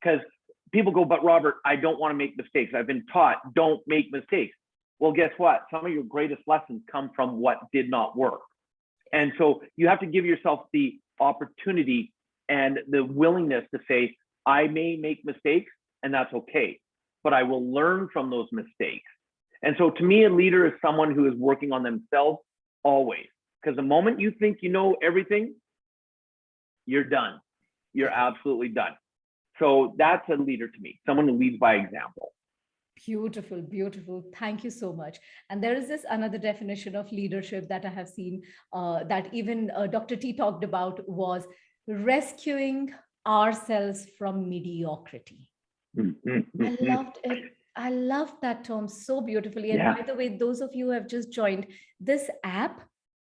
Because people go, but Robert, I don't want to make mistakes. I've been taught, don't make mistakes. Well, guess what? Some of your greatest lessons come from what did not work. And so you have to give yourself the opportunity and the willingness to say, I may make mistakes and that's okay, but I will learn from those mistakes. And so to me, a leader is someone who is working on themselves always. Because the moment you think you know everything, you're done. You're absolutely done. So that's a leader to me, someone who leads by example. Beautiful, beautiful. Thank you so much. And there is this another definition of leadership that I have seen that even Dr. T talked about, was rescuing ourselves from mediocrity. I loved it. I loved that term so beautifully. And by the way, those of you who have just joined, this app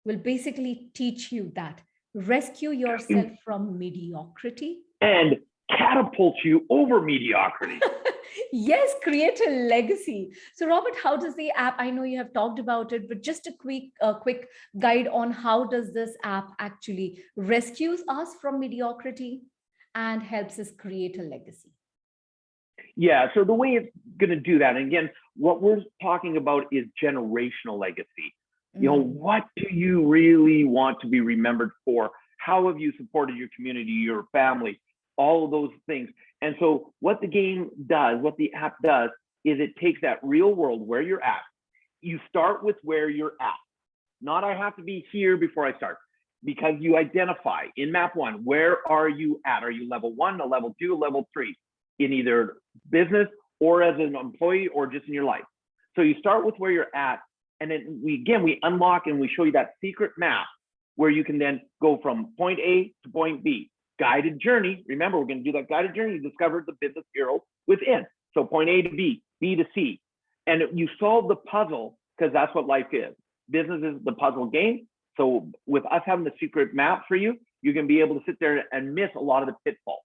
will basically teach you that. Rescue yourself from mediocrity. And catapult you over mediocrity. Yes, create a legacy. So Robert, how does the app, I know you have talked about it, but just a quick guide on how does this app actually rescues us from mediocrity and helps us create a legacy? Yeah, so the way it's going to do that, and again, what we're talking about is generational legacy. What do you really want to be remembered for? How have you supported your community, your family, all of those things? And so what the game does, what the app does, is it takes that real world where you're at. You start with where you're at. Not I have to be here before I start, because you identify in map one, where are you at? Are you level 1, a level 2, a level 3 in either business or as an employee or just in your life? So you start with where you're at, and then we unlock and we show you that secret map where you can then go from point A to point B. Guided journey. Remember, we're going to do that guided journey. You discover the business hero within. So point A to B, B to C. And you solve the puzzle, because that's what life is. Business is the puzzle game. So with us having the secret map for you, you're going to be able to sit there and miss a lot of the pitfalls.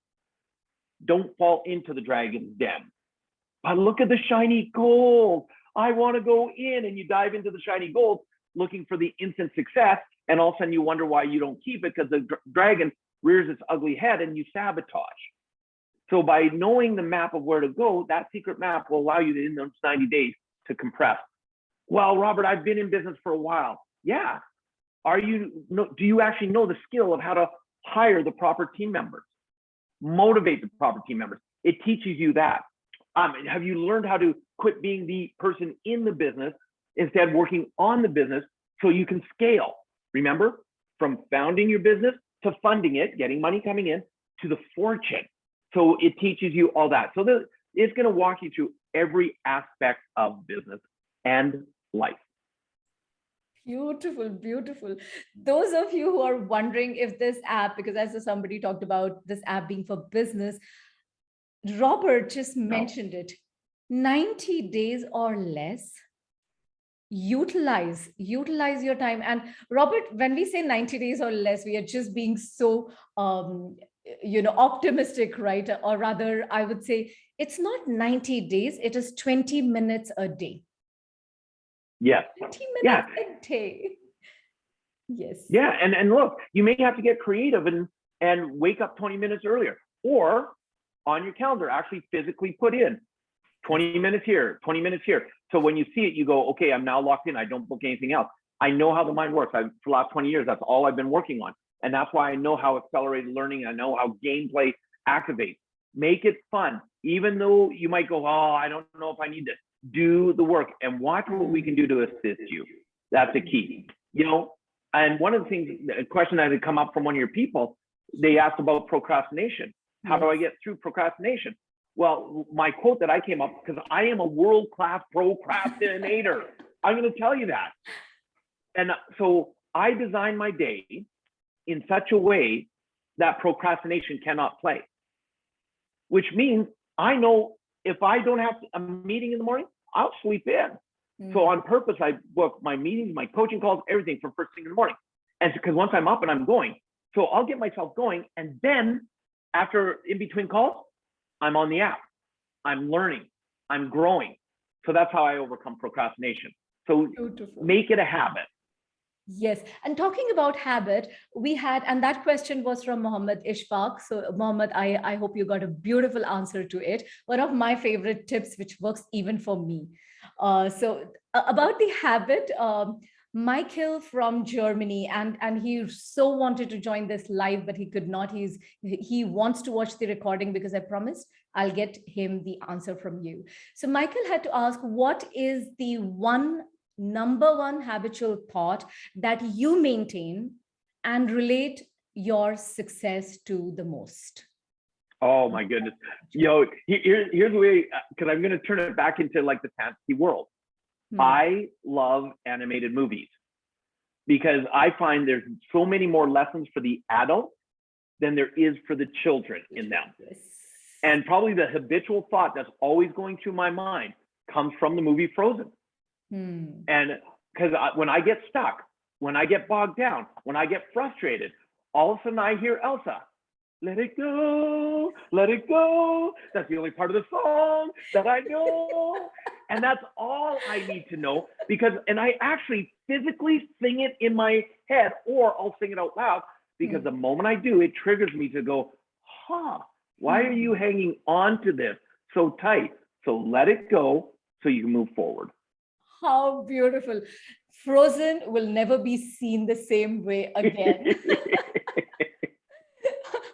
Don't fall into the dragon's den. But look at the shiny gold. I want to go in, and you dive into the shiny gold looking for the instant success. And all of a sudden you wonder why you don't keep it, because the dragon rears its ugly head and you sabotage. So by knowing the map of where to go, that secret map will allow you to, in those 90 days, to compress. Well, Robert, I've been in business for a while. Yeah. Do you actually know the skill of how to hire the proper team members? Motivate the proper team members. It teaches you that. Have you learned how to quit being the person in the business, instead working on the business so you can scale? Remember, from founding your business to funding it, getting money coming in, to the fortune. So it teaches you all that. So it's going to walk you through every aspect of business and life. Beautiful, beautiful. Those of you who are wondering if this app, because as somebody talked about this app being for business, Robert just mentioned it, 90 days or less. Utilize your time. And Robert, when we say 90 days or less, we are just being so optimistic, right? Or rather, I would say it's not 90 days, it is 20 minutes a day. Yes. 20 Yeah. minutes a day. Yes. Yeah. And look, you may have to get creative and wake up 20 minutes earlier, or on your calendar, actually physically put in 20 minutes here, 20 minutes here. So when you see it, you go, okay, I'm now locked in. I don't book anything else. I know how the mind works. For the last 20 years, that's all I've been working on. And that's why I know how accelerated learning, I know how gameplay activates. Make it fun. Even though you might go, oh, I don't know if I need this. Do the work and watch what we can do to assist you. That's the key. And one of the things, a question that had come up from one of your people, they asked about procrastination. How do I get through procrastination? Well, my quote that I came up, because I am a world-class procrastinator. I'm going to tell you that. And so I design my day in such a way that procrastination cannot play, which means I know if I don't have a meeting in the morning, I'll sleep in. So on purpose, I book my meetings, my coaching calls, everything from first thing in the morning. And because once I'm up and I'm going, so I'll get myself going. And then after in between calls, I'm on the app, I'm learning, I'm growing. So that's how I overcome procrastination. So Beautiful. Make it a habit. Yes. And talking about habit, we had, and that question was from Mohammed Ishfaq. So Mohammed, I hope you got a beautiful answer to it. One of my favorite tips, which works even for me. About the habit, Michael from Germany, and he so wanted to join this live, but he could not. He wants to watch the recording because I promised I'll get him the answer from you. So Michael had to ask, what is the number one habitual thought that you maintain and relate your success to the most? Oh my goodness. Here's the way, because I'm going to turn it back into like the fantasy world. I love animated movies because I find there's so many more lessons for the adult than there is for the children in them. Yes. And probably the habitual thought that's always going through my mind comes from the movie Frozen. And because when I get stuck, when I get bogged down, when I get frustrated, all of a sudden I hear Elsa, let it go, let it go. That's the only part of the song that I know. And that's all I need to know and I actually physically sing it in my head, or I'll sing it out loud, because the moment I do, it triggers me to go, why are you hanging on to this so tight? So let it go so you can move forward. How beautiful. Frozen will never be seen the same way again.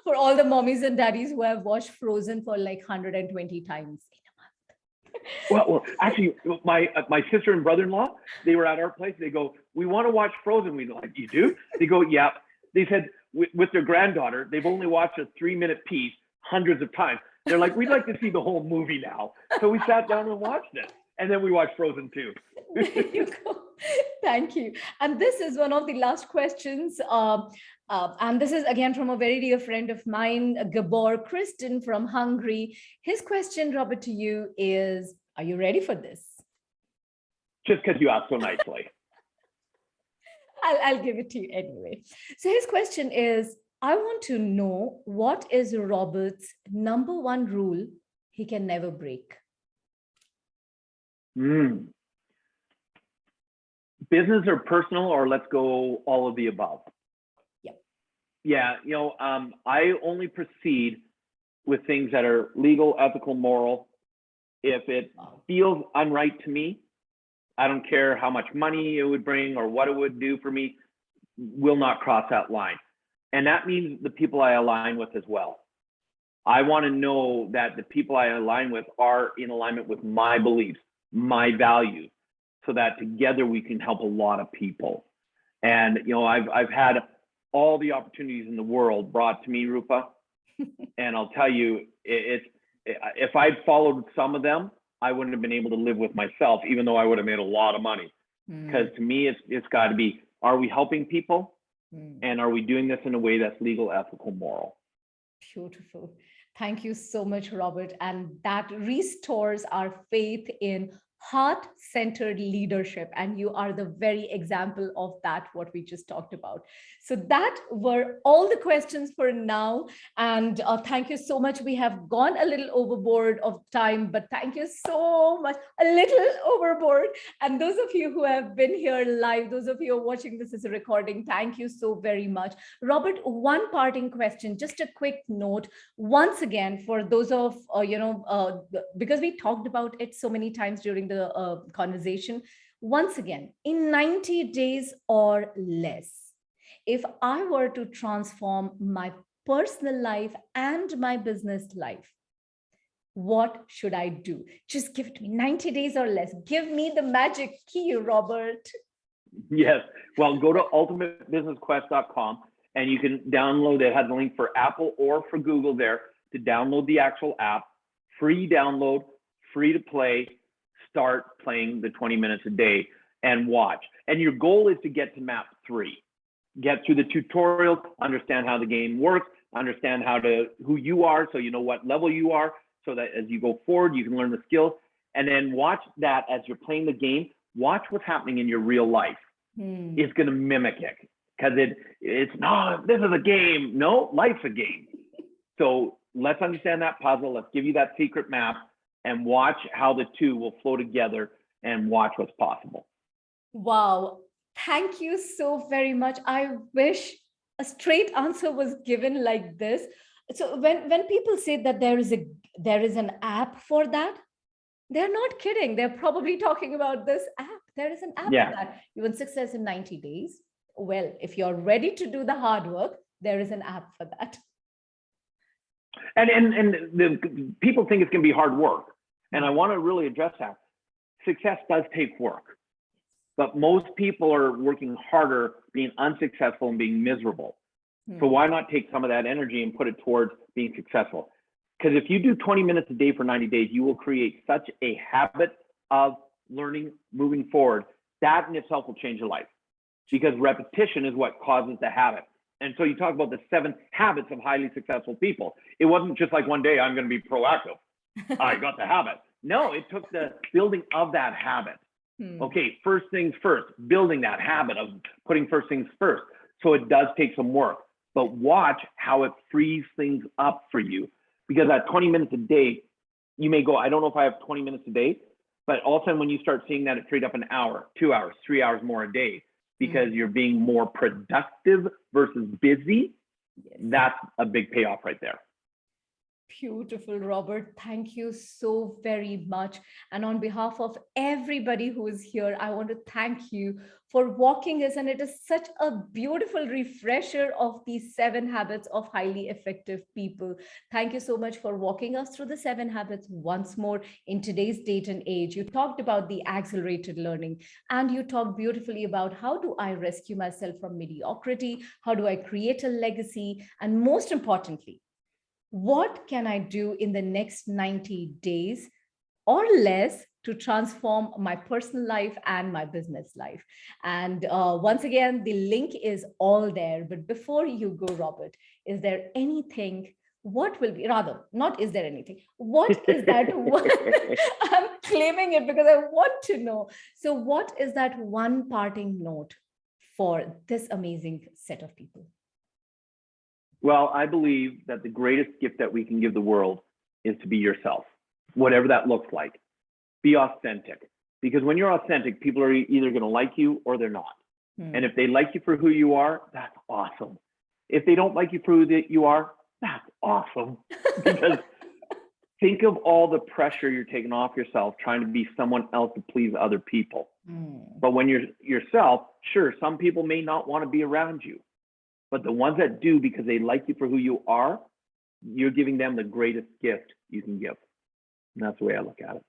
For all the mommies and daddies who have watched Frozen for like 120 times in a month. Well, actually, my sister and brother-in-law, they were at our place. They go, we want to watch Frozen. We like, you do? They go, yeah. They said with their granddaughter, they've only watched a 3-minute piece hundreds of times. They're like, we'd like to see the whole movie now. So we sat down and watched it. And then we watched Frozen 2. There you go. Thank you. And this is one of the last questions. And this is again from a very dear friend of mine, Gabor Kristen from Hungary. His question, Robert, to you is, are you ready for this? Just because you asked so nicely. I'll give it to you anyway. So his question is, I want to know, what is Robert's number one rule he can never break? Business or personal, or let's go all of the above? Yeah. Yeah, I only proceed with things that are legal, ethical, moral. If it feels unright to me, I don't care how much money it would bring or what it would do for me, will not cross that line. And that means the people I align with as well. I want to know that the people I align with are in alignment with my beliefs, my values, so that together we can help a lot of people. And I've had all the opportunities in the world brought to me, Rupa, and I'll tell you, if I'd followed some of them, I wouldn't have been able to live with myself, even though I would have made a lot of money. Because to me, it's got to be, are we helping people? And are we doing this in a way that's legal, ethical, moral? Beautiful. Thank you so much, Robert. And that restores our faith in heart-centered leadership. And you are the very example of that, what we just talked about. So that were all the questions for now. And thank you so much. We have gone a little overboard of time, but thank you so much, a little overboard. And those of you who have been here live, those of you who are watching this as a recording, thank you so very much. Robert, one parting question, just a quick note. Once again, for those of, because we talked about it so many times during the conversation, once again, in 90 days or less, if I were to transform my personal life and my business life, what should I do? Just give it to me, 90 days or less. Give me the magic key, Robert. Yes. Well, go to ultimatebusinessquest.com and you can download it. It has a link for Apple or for Google there to download the actual app. Free download, free to play. Start playing the 20 minutes a day and watch. And your goal is to get to map 3. Get through the tutorial, understand how the game works, understand who you are, so you know what level you are, so that as you go forward, you can learn the skills. And then watch that as you're playing the game. Watch what's happening in your real life. It's going to mimic it, because it's not, this is a game. No, life's a game. So let's understand that puzzle. Let's give you that secret map and watch how the two will flow together and watch what's possible. Wow. Thank you so very much. I wish a straight answer was given like this. So when people say that there is an app for that, they're not kidding. They're probably talking about this app. There is an app for that. You want success in 90 days. Well, if you're ready to do the hard work, there is an app for that. And the people think it's going to be hard work. And I want to really address that. Success does take work. But most people are working harder, being unsuccessful and being miserable. So why not take some of that energy and put it towards being successful? Because if you do 20 minutes a day for 90 days, you will create such a habit of learning, moving forward. That in itself will change your life, because repetition is what causes the habit. And so you talk about the 7 habits of highly successful people. It wasn't just like one day I'm going to be proactive. I got the habit. No, it took the building of that habit. Okay, first things first, building that habit of putting first things first. So it does take some work, but watch how it frees things up for you. Because at 20 minutes a day, you may go, I don't know if I have 20 minutes a day, but all of a sudden when you start seeing that, it freed up an hour, 2 hours, 3 hours more a day, because you're being more productive versus busy. That's a big payoff right there. Beautiful, Robert. Thank you so very much. And on behalf of everybody who is here, I want to thank you for walking us. And it is such a beautiful refresher of these 7 habits of highly effective people. Thank you so much for walking us through the 7 habits once more in today's date and age. You talked about the accelerated learning, and you talked beautifully about how do I rescue myself from mediocrity? How do I create a legacy? And most importantly, what can I do in the next 90 days or less to transform my personal life and my business life? And once again, the link is all there. But before you go, Robert, is there anything, what will be, rather, not is there anything, what is that one? I'm claiming it because I want to know. So what is that one parting note for this amazing set of people? Well, I believe that the greatest gift that we can give the world is to be yourself, whatever that looks like. Be authentic, because when you're authentic, people are either going to like you or they're not. And if they like you for who you are, that's awesome. If they don't like you for who you are, that's awesome. Because think of all the pressure you're taking off yourself trying to be someone else to please other people. But when you're yourself, sure, some people may not want to be around you. But the ones that do because they like you for who you are, you're giving them the greatest gift you can give. And that's the way I look at it.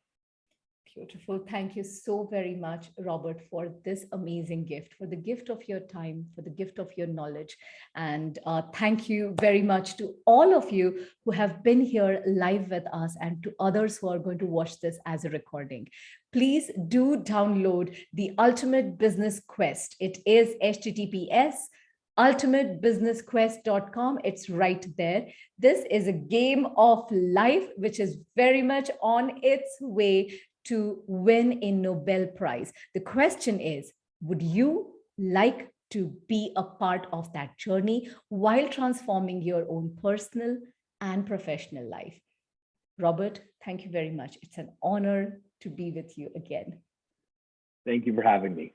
Beautiful. Thank you so very much, Robert, for this amazing gift, for the gift of your time, for the gift of your knowledge. And thank you very much to all of you who have been here live with us, and to others who are going to watch this as a recording. Please do download the Ultimate Business Quest. It is https://ultimatebusinessquest.com. It's right there. This is a game of life, which is very much on its way to win a Nobel Prize. The question is, would you like to be a part of that journey while transforming your own personal and professional life? Robert, thank you very much. It's an honor to be with you again. Thank you for having me.